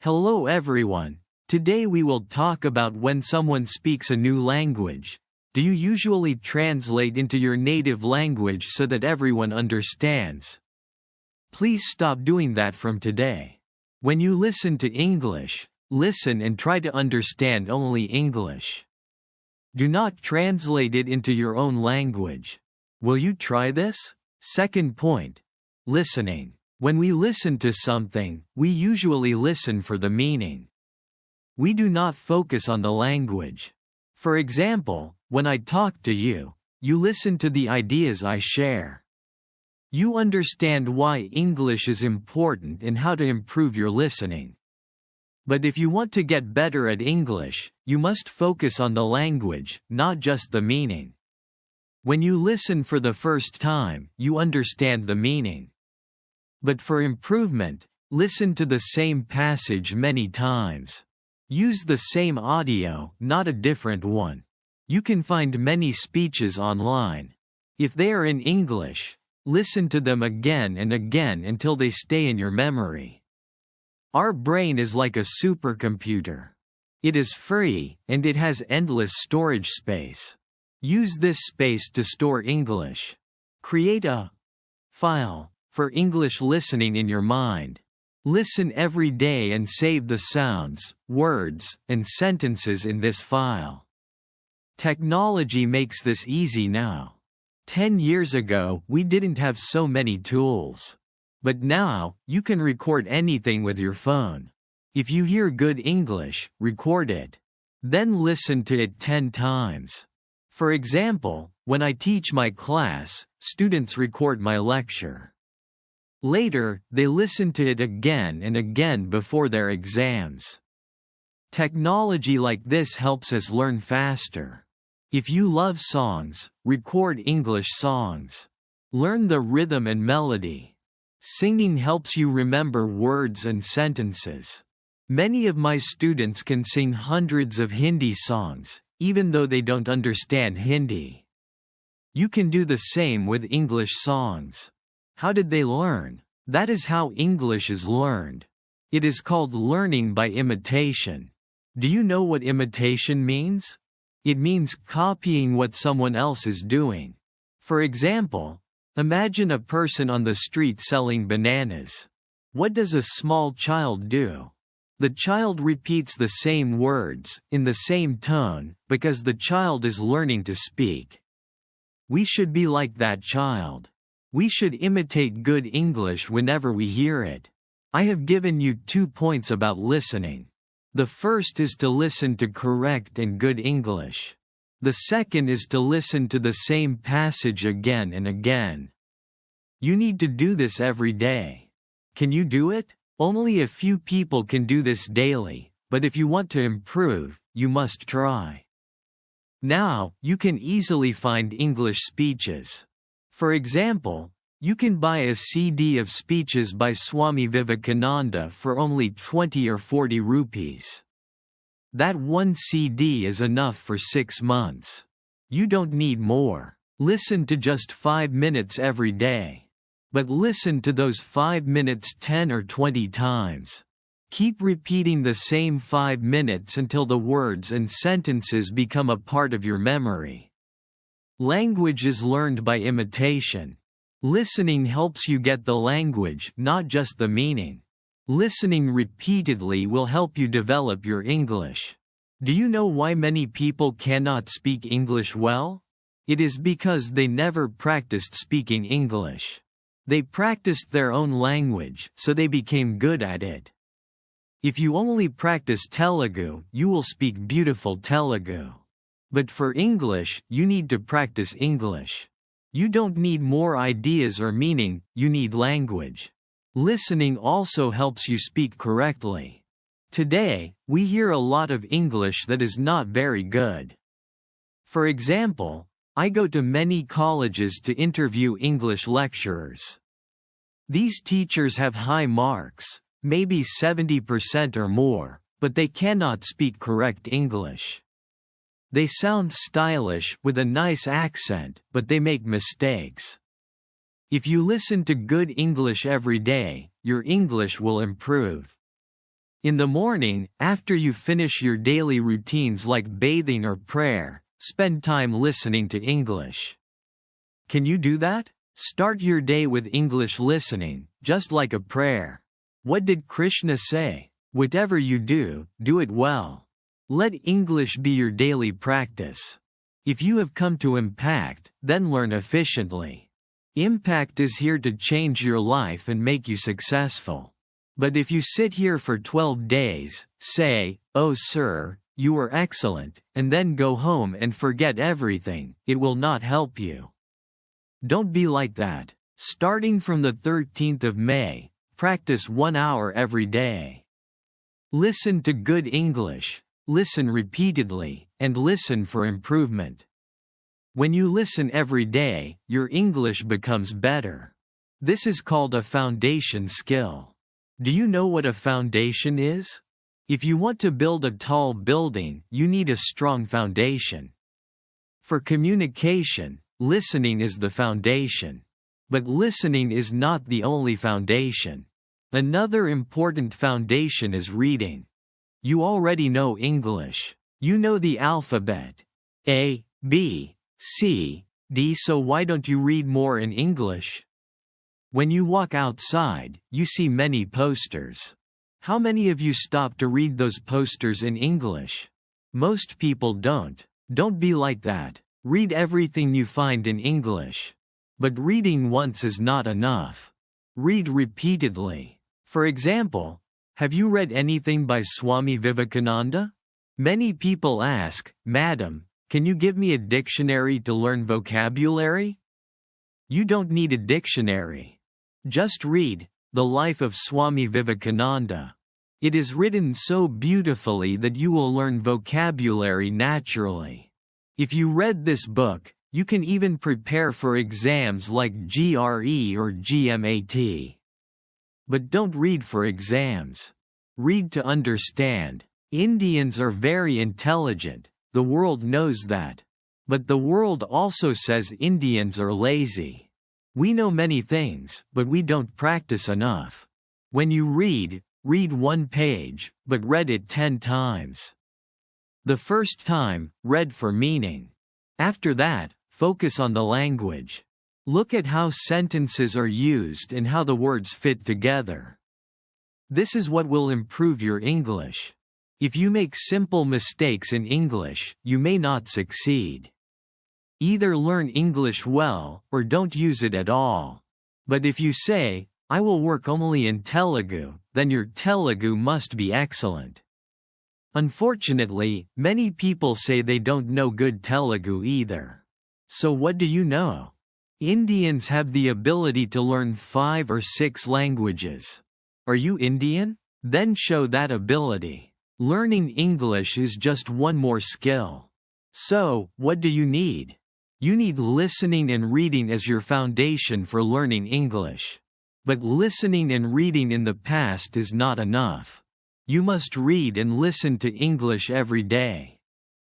Hello everyone. Today we will talk about when someone speaks a new language. Do you usually translate into your native language so that everyone understands? Please stop doing that from today. When you listen to English, listen and try to understand only English. Do not translate it into your own language. Will you try this? Second point. Listening. When we listen to something, we usually listen for the meaning. We do not focus on the language. For example, when I talk to you, you listen to the ideas I share. You understand why English is important and how to improve your listening. But if you want to get better at English, you must focus on the language, not just the meaning. When you listen for the first time, you understand the meaning. But for improvement, listen to the same passage many times. Use the same audio, not a different one. You can find many speeches online. If they are in English, listen to them again and again until they stay in your memory. Our brain is like a supercomputer. It is free, and it has endless storage space. Use this space to store English. Create a file for English listening in your mind. Listen every day and save the sounds, words, and sentences in this file. Technology makes this easy now. 10 years ago, we didn't have so many tools. But now, you can record anything with your phone. If you hear good English, record it. Then listen to it 10 times. For example, when I teach my class, students record my lecture. Later, they listen to it again and again before their exams. Technology like this helps us learn faster. If you love songs, record English songs. Learn the rhythm and melody. Singing helps you remember words and sentences. Many of my students can sing hundreds of Hindi songs, even though they don't understand Hindi. You can do the same with English songs. How did they learn? That is how English is learned. It is called learning by imitation. Do you know what imitation means? It means copying what someone else is doing. For example, imagine a person on the street selling bananas. What does a small child do? The child repeats the same words, in the same tone, because the child is learning to speak. We should be like that child. We should imitate good English whenever we hear it. I have given you 2 points about listening. The first is to listen to correct and good English. The second is to listen to the same passage again and again. You need to do this every day. Can you do it? Only a few people can do this daily, but if you want to improve, you must try. Now, you can easily find English speeches. For example, you can buy a CD of speeches by Swami Vivekananda for only 20 or 40 rupees. That one CD is enough for 6 months. You don't need more. Listen to just 5 minutes every day. But listen to those 5 minutes 10 or 20 times. Keep repeating the same 5 minutes until the words and sentences become a part of your memory. Language is learned by imitation. Listening helps you get the language, not just the meaning. Listening repeatedly will help you develop your English. Do you know why many people cannot speak English well? It is because they never practiced speaking English. They practiced their own language, so they became good at it. If you only practice Telugu, you will speak beautiful Telugu. But for English, you need to practice English. You don't need more ideas or meaning, you need language. Listening also helps you speak correctly. Today, we hear a lot of English that is not very good. For example, I go to many colleges to interview English lecturers. These teachers have high marks, maybe 70% or more, but they cannot speak correct English. They sound stylish, with a nice accent, but they make mistakes. If you listen to good English every day, your English will improve. In the morning, after you finish your daily routines like bathing or prayer, spend time listening to English. Can you do that? Start your day with English listening, just like a prayer. What did Krishna say? Whatever you do, do it well. Let English be your daily practice. If you have come to Impact, then learn efficiently. Impact is here to change your life and make you successful. But if you sit here for 12 days, say, "Oh sir, you were excellent," and then go home and forget everything, it will not help you. Don't be like that. Starting from the 13th of May, practice 1 hour every day. Listen to good English, listen repeatedly, and listen for improvement. When you listen every day, your English becomes better. This is called a foundation skill. Do you know what a foundation is? If you want to build a tall building, you need a strong foundation. For communication, listening is the foundation. But listening is not the only foundation. Another important foundation is reading. You already know English. You know the alphabet. A, B, C, D, so why don't you read more in English? When you walk outside, you see many posters. How many of you stop to read those posters in English? Most people don't. Don't be like that. Read everything you find in English. But reading once is not enough. Read repeatedly. For example, have you read anything by Swami Vivekananda? Many people ask, "Madam, can you give me a dictionary to learn vocabulary?" You don't need a dictionary. Just read The Life of Swami Vivekananda. It is written so beautifully that you will learn vocabulary naturally. If you read this book, you can even prepare for exams like GRE or GMAT. But don't read for exams. Read to understand. Indians are very intelligent, the world knows that. But the world also says Indians are lazy. We know many things, but we don't practice enough. When you read 1 page, but read it 10 times. The first time, read for meaning. After that, focus on the language. Look at how sentences are used and how the words fit together. This is what will improve your English. If you make simple mistakes in English, you may not succeed. Either learn English well, or don't use it at all. But if you say, "I will work only in Telugu," then your Telugu must be excellent. Unfortunately, many people say they don't know good Telugu either. So what do you know? Indians have the ability to learn 5 or 6 languages. Are you Indian? Then show that ability. Learning English is just one more skill. So, what do you need? You need listening and reading as your foundation for learning English. But listening and reading in the past is not enough. You must read and listen to English every day.